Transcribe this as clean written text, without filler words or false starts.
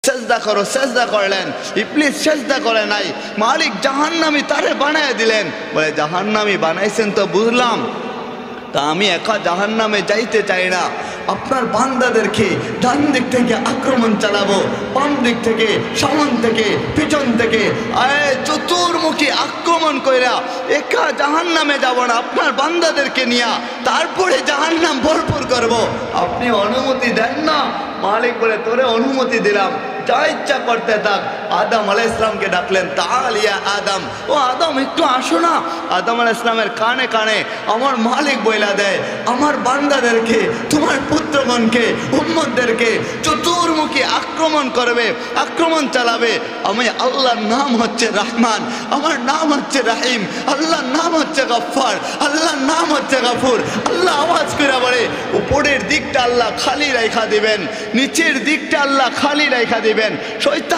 সেজদা করো, সেজদা করলেন, ইবলিস সেজদা করে নাই। মালিক জাহান্নামী তারে বানায় দিলেন। বলে জাহান্নামী বানাইছেন তো বুঝলাম, তা আমি একা জাহান্নামে যাইতে চাই না। আপনার বান্দাদেরকে ডান দিক থেকে আক্রমণ চালাবো, বাম দিক থেকে, সামন থেকে, পিছন থেকে, চতুর্মুখী আক্রমণ কইরা একা জাহান্নামে যাব না, আপনার বান্দাদেরকে নিয়া তারপরে জাহান্নাম ভরপুর করব। আপনি অনুমতি দেন না? মালিক বলে তোরে অনুমতি দিলাম, যা ইচ্ছা করতে থাক। আদম আলাইহিস সালামকে ডাকলেন, তাআল ইয়া আদম, ও আদম একটু আসো না। আদম আলাইহিস সালামের কানে কানে আমার মালিক বইলা দেয়, আমার বান্দাদেরকে, তোমার পুত্রগণকে, উম্মতদেরকে চতুর্মুখী আক্রমণ করবে, আক্রমণ চালাবে। আমি আল্লাহর নাম হচ্ছে রহমান, আমার নাম হচ্ছে রাহিম, আল্লাহর নাম হচ্ছে গফফার, আল্লাহর নাম হচ্ছে গফুর। আল্লাহ আওয়াজ করে বলে, উপরের দিকটা আল্লাহ খালি রাখা দিবেন, নিচের দিকটা আল্লাহ খালি রাখা দিবেন। শয়তান